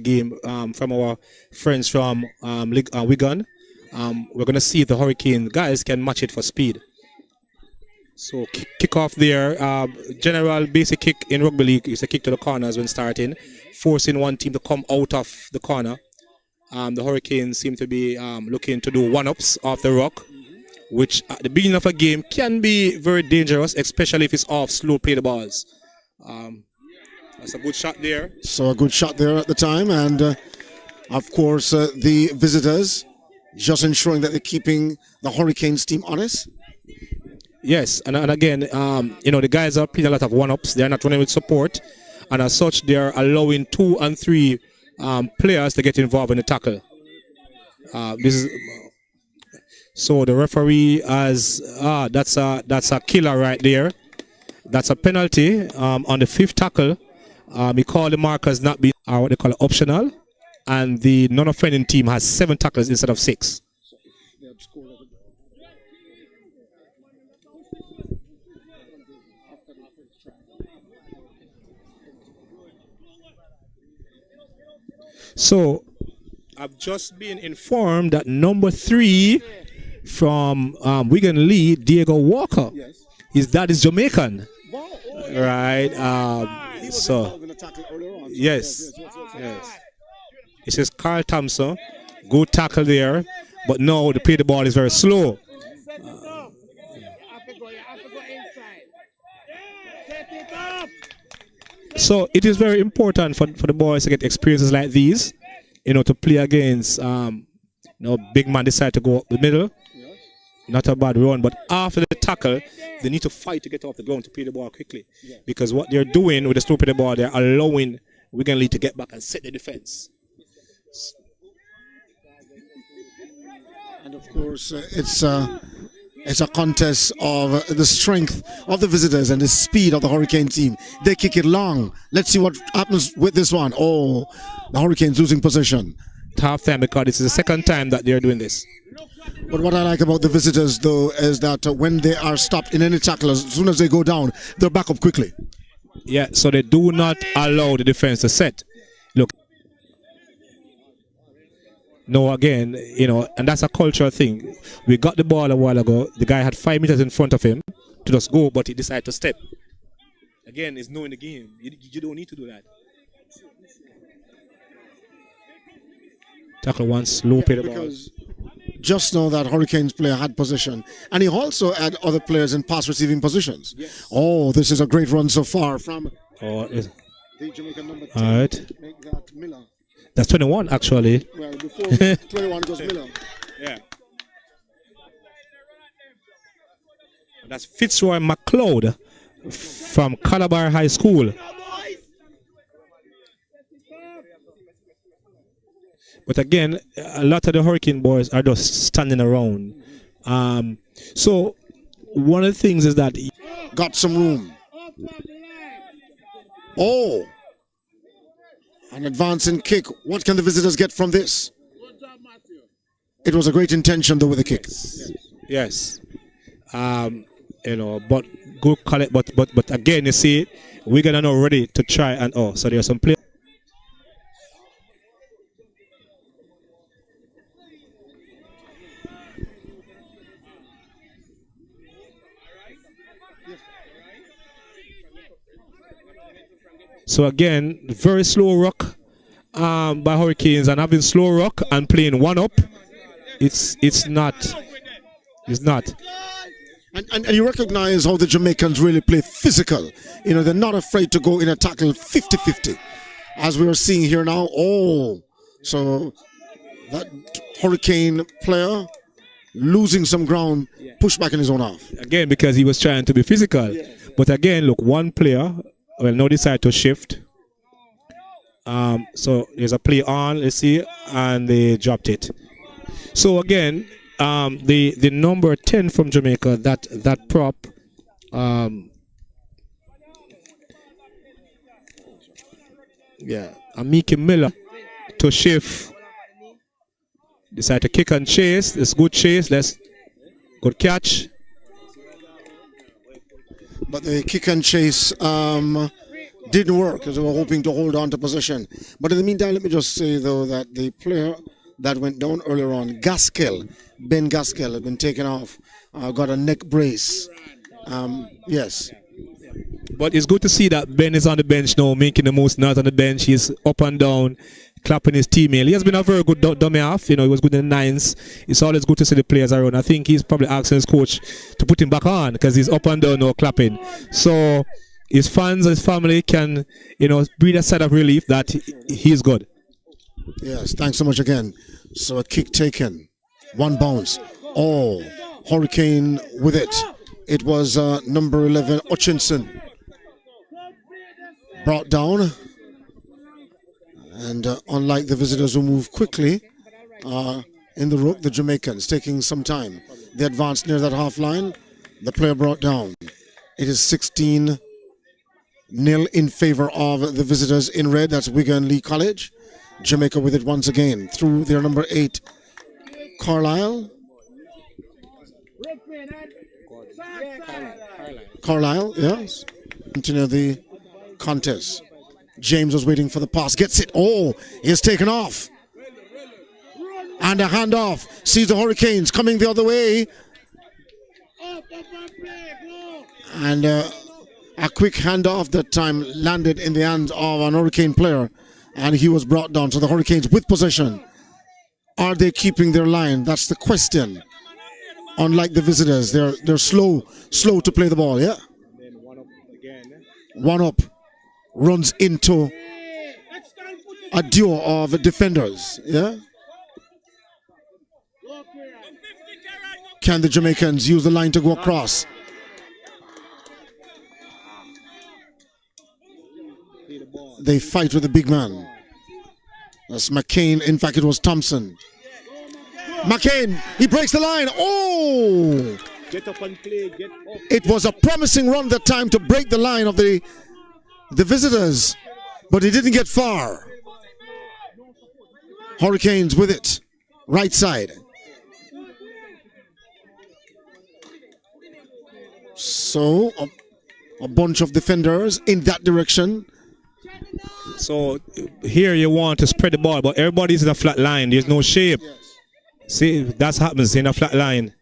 game from our friends from Wigan. We're going to see if the Hurricane guys can match it for speed. So kick off there. General basic kick in rugby league is a kick to the corners when starting, forcing one team to come out of the corner. The Hurricanes seem to be looking to do one-ups off the rock, which at the beginning of a game can be very dangerous, especially if it's off slow play the balls. That's a good shot there. So a good shot there at the time, and of course the visitors just ensuring that they're keeping the Hurricanes team honest. Yes, and again, the guys are playing a lot of one-ups. They're not running with support, and as such, they're allowing 2 and 3 players to get involved in the tackle. So the referee has that's a killer right there. That's a penalty on the 5th tackle. We call the markers not being what they call it optional, and the non-offending team has 7 tackles instead of 6. So I've just been informed that number 3 from Wigan Lee, Diego Walker, his dad is Jamaican. Right. So yes. It says Carl Thompson, good tackle there, but no, the play the ball is very slow. So it is very important for the boys to get experiences like these, to play against big man decide to go up the middle. Not a bad run, but after the tackle, they need to fight to get off the ground to play the ball quickly. Because what they're doing with the slow play the ball, they're allowing Wigan Lee to get back and set the defense. And of course, it's a contest of the strength of the visitors and the speed of the Hurricane team. They kick it long. Let's see what happens with this one. Oh, the Hurricanes losing possession. Half time, because this is the second time that they're doing this. But what I like about the visitors, though, is that when they are stopped in any tackle, as soon as they go down, they're back up quickly. Yeah, so they do not allow the defense to set. Look. No, again, and that's a cultural thing. We got the ball a while ago. The guy had 5 meters in front of him to just go, but he decided to step. Again, it's knowing the game. You don't need to do that. Tackle one, slow play the ball. Just know that Hurricanes player had possession, and he also had other players in pass receiving positions. Yes. Oh, this is a great run so far from the Jamaican number 10. All right. Make that Miller. That's 21 actually. Well, before 21 goes Miller. Yeah. That's Fitzroy McLeod from Calabar High School. But again, a lot of the Hurricane boys are just standing around. So one of the things is that got some room. Oh, an advancing kick. What can the visitors get from this? It was a great intention though with the kick. Yes. But good call it. But again, you see, we're gonna know ready to try and so there are some players. So again, very slow rock by Hurricanes, and having slow rock and playing one up, it's not. And you recognize how the Jamaicans really play physical. They're not afraid to go in a tackle 50-50, as we are seeing here now. Oh, so that Hurricane player losing some ground, pushed back in his own half. Again, because he was trying to be physical. But again, look, one player. Well, now decide to shift. So there's a play on, let's see, and they dropped it. So again, the number 10 from Jamaica, that prop, Amiki Miller to shift. Decide to kick and chase. It's good chase. Good catch. But the kick and chase Didn't work because they were hoping to hold on to possession. But in the meantime, let me just say, though, that the player that went down earlier on, Ben Gaskell, had been taken off, got a neck brace. Yes. But it's good to see that Ben is on the bench now, making the most noise on the bench. He's up and down, clapping his teammate. He has been a very good dummy half. He was good in the nines. It's always good to see the players around. I think he's probably asking his coach to put him back on because he's up and down now, clapping. So his fans and his family can, breathe a sigh of relief that he's good. Yes, thanks so much again. So a kick taken, one bounce. Oh, Hurricane with it. It was number 11, Hutchinson. Brought down. And unlike the visitors who move quickly in the rook, the Jamaicans taking some time. They advanced near that half line. The player brought down. It is 16-0 in favor of the visitors in red. That's Wigan Lee College. Jamaica with it once again through their number 8, Carlisle. Carlisle, yes. Continue the contest. James was waiting for the pass. Gets it. Oh, he is taken off. And a handoff. Sees the Hurricanes coming the other way. And a quick handoff that time landed in the hands of an Hurricane player. And he was brought down. So the Hurricanes with possession. Are they keeping their line? That's the question. Unlike the visitors, they're slow to play the ball, yeah? One up runs into a duo of defenders, yeah? Can the Jamaicans use the line to go across? They fight with the big man. That's McCain. In fact, it was Thompson. McCain, he breaks the line. Oh! Get up and play. Get up. It was a promising run that time to break the line of the visitors, but he didn't get far. Hurricanes with it. Right side. So, a bunch of defenders in that direction. So, here you want to spread the ball, but everybody's in a flat line. There's no shape. Yes. See, that happens in a flat line.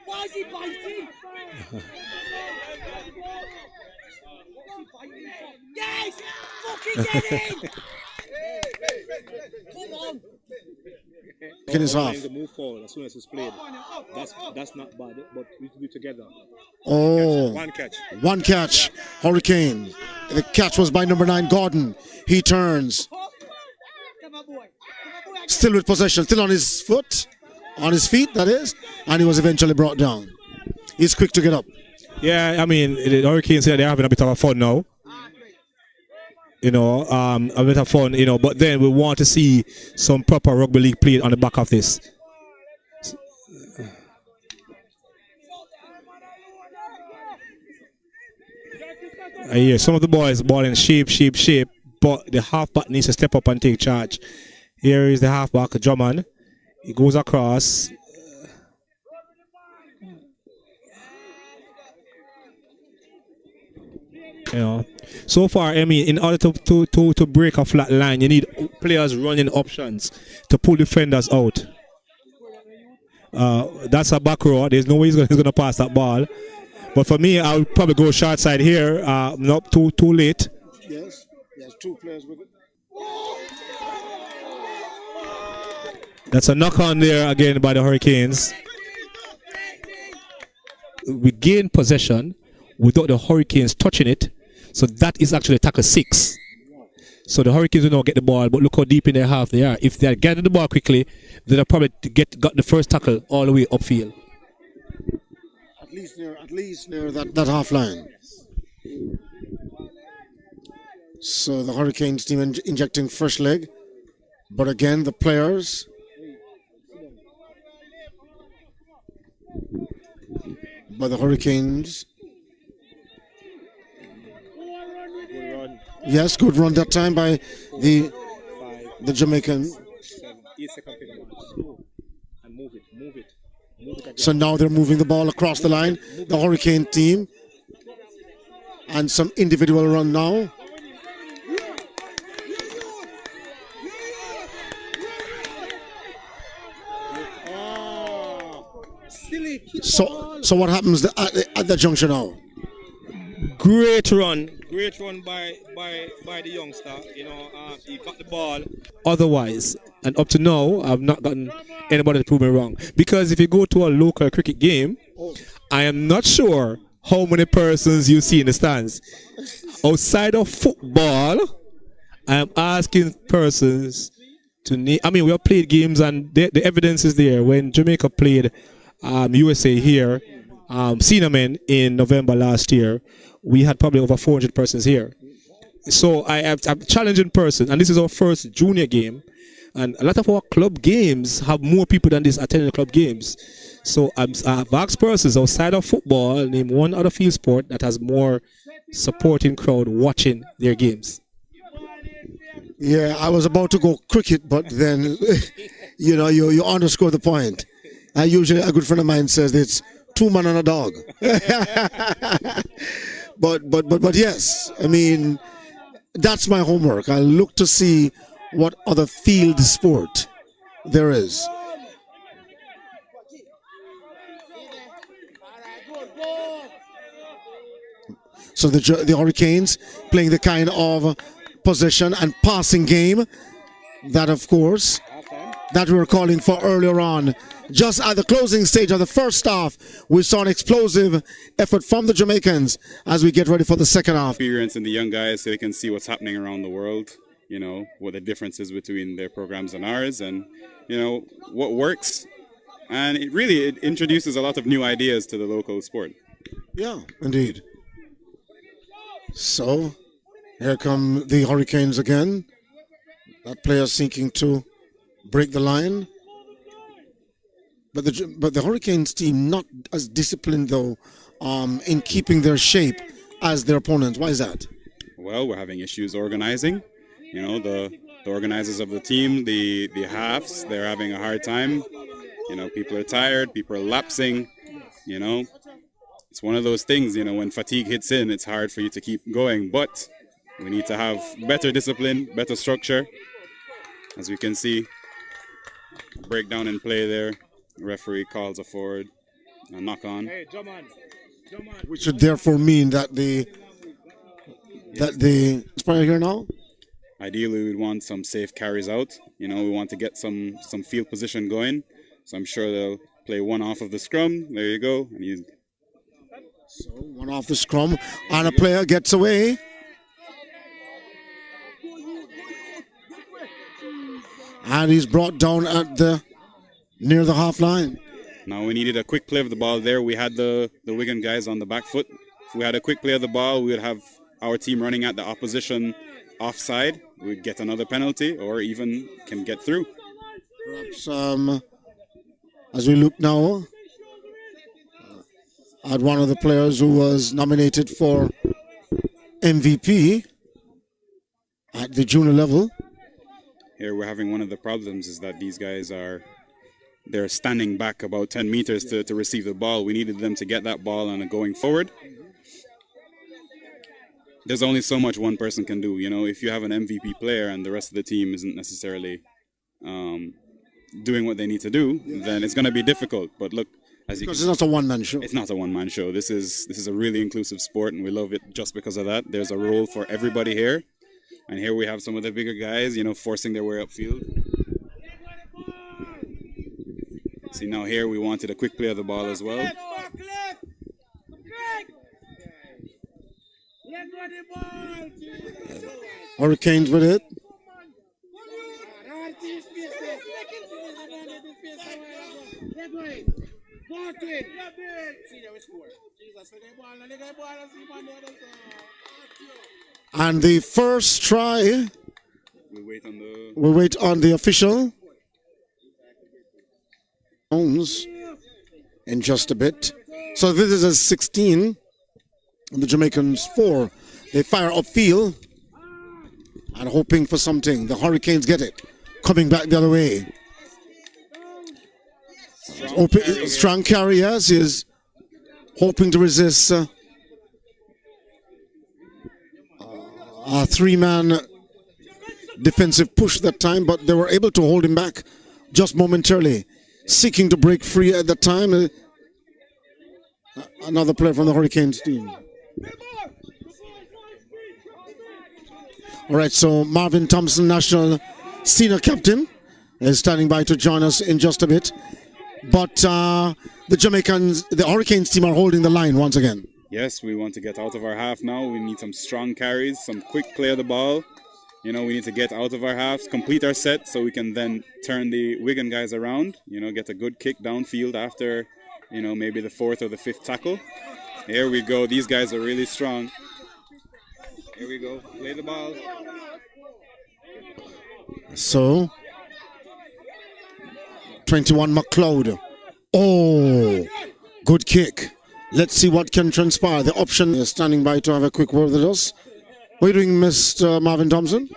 Why is he biting? Yes! Fucking get in! Come on! Get his off. Move forward as soon as it's played. That's not bad, but we do together. Oh, one catch. Hurricane. The catch was by number 9, Gordon. He turns. Still with possession, still on his foot. On his feet, that is. And he was eventually brought down. He's quick to get up. Yeah, I mean, the Hurricanes here, they're having a bit of a fun now. A bit of fun, but then we want to see some proper rugby league played on the back of this. I hear some of the boys balling shape, but the halfback needs to step up and take charge. Here is the halfback, Drummond. He goes across. So far, I mean, in order to break a flat line, you need players running options to pull defenders out. That's a back row. There's no way he's going to pass that ball. But for me, I would probably go short side here. Not too late. Yes, two players with it. That's a knock on there again by the Hurricanes. We gain possession without the Hurricanes touching it. So that is actually tackle 6. So the Hurricanes will not get the ball, but look how deep in their half they are. If they are getting the ball quickly, they'll probably got the first tackle all the way upfield. At least near that half line. So the Hurricanes team injecting fresh leg. But again, the players. By the Hurricanes. Yes, good run that time by the Jamaican. So now they're moving the ball across the line. The Hurricane team. And some individual run now. So what happens at the junction now? Great run by the youngster. He got the ball. Otherwise, and up to now, I've not gotten anybody to prove me wrong. Because if you go to a local cricket game, I am not sure how many persons you see in the stands. Outside of football, I am asking persons to name. I mean, we have played games, and the evidence is there. When Jamaica played USA here, senior men in November last year, we had probably over 400 persons here. So I'm challenging person, and this is our first junior game, and a lot of our club games have more people than this attending the club games. So I've asked persons outside of football, name one other field sport that has more supporting crowd watching their games. Yeah, I was about to go cricket, but then you underscore the point. Usually a good friend of mine says it's 2 men and a dog. But yes, I mean, that's my homework. I look to see what other field sport there is. So the Hurricanes playing the kind of possession and passing game that, of course, that we were calling for earlier on. Just at the closing stage of the first half, we saw an explosive effort from the Jamaicans as we get ready for the second half. Experience in the young guys so they can see what's happening around the world, what the difference is between their programs and ours, and, what works. And it introduces a lot of new ideas to the local sport. Yeah, indeed. So, here come the Hurricanes again. That player seeking to break the line. But the Hurricanes team not as disciplined, though, in keeping their shape as their opponents. Why is that? Well, we're having issues organizing. The organizers of the team, the halves, they're having a hard time. People are tired, people are lapsing. It's one of those things, when fatigue hits in, it's hard for you to keep going. But we need to have better discipline, better structure. As we can see, breakdown in play there. Referee calls a forward, a knock on. Which should therefore mean that the player here now. Ideally, we'd want some safe carries out. We want to get some field position going. So I'm sure they'll play one off of the scrum. There you go. So one off the scrum, and a player gets away. And he's brought down at near the half line. Now we needed a quick play of the ball there. We had the Wigan guys on the back foot. If we had a quick play of the ball, we would have our team running at the opposition offside. We'd get another penalty or even can get through. Perhaps as we look now at one of the players who was nominated for MVP at the junior level. Here we're having one of the problems is that these guys they're standing back about 10 meters to receive the ball. We needed them to get that ball and going forward. There's only so much one person can do. If you have an MVP player and the rest of the team isn't necessarily doing what they need to do, then it's going to be difficult. But look, because it's not a one-man show. It's not a one-man show. This is a really inclusive sport, and we love it just because of that. There's a role for everybody here. And here we have some of the bigger guys, forcing their way upfield. See, now here we wanted a quick play of the ball as well. Hurricanes with it. And the first try, we wait on the official. In just a bit. So this is a 16. And the Jamaicans 4. They fire upfield and hoping for something. The Hurricanes get it. Coming back the other way. Strong carry, yes. He is hoping to resist a three-man defensive push that time, but they were able to hold him back just momentarily, seeking to break free at that time. Another player from the Hurricanes team. All right, so Marvin Thompson, national senior captain, is standing by to join us in just a bit. But the Jamaicans, the Hurricanes team are holding the line once again. Yes, we want to get out of our half now. We need some strong carries, some quick play of the ball. You know, we need to get out of our halves, complete our set so we can then turn the Wigan guys around, you know, get a good kick downfield after, you know, maybe the fourth or the fifth tackle. Here we go. These guys are really strong. Here we go. Play the ball. So, 21 McLeod. Oh, good kick. Let's see what can transpire. The option is standing by to have a quick word with us. What are you doing, Mr. Marvin Thompson?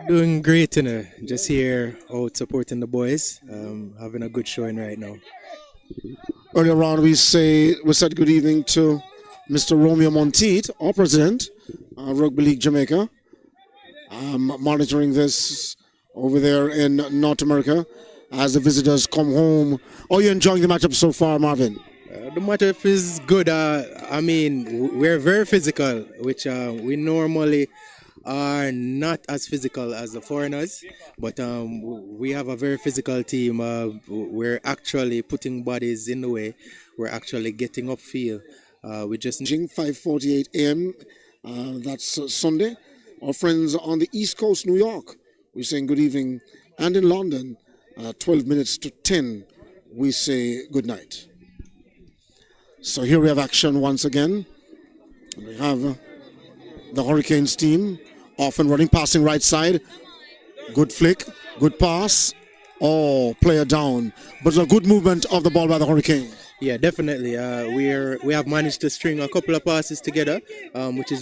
Doing great, you know. Just here out supporting the boys. Having a good showing right now. Earlier on, we said good evening to Mr. Romeo Monteith, our president, Rugby League Jamaica. Monitoring this over there in North America as the visitors come home. Are you enjoying the matchup so far, Marvin? The matchup is good. I mean, we're very physical, which we normally are not as physical as the foreigners. But we have a very physical team. We're actually putting bodies in the way. We're actually getting upfield. We just 5:48 a.m. That's Sunday. Our friends on the East Coast, New York, we're saying good evening. And in London, 12 minutes to 10, we say good night. So here we have action once again. We have the Hurricanes team off and running, passing right side. Good flick, good pass. Oh, player down. But it's a good movement of the ball by the Hurricanes. Yeah, definitely. We have managed to string a couple of passes together, which is very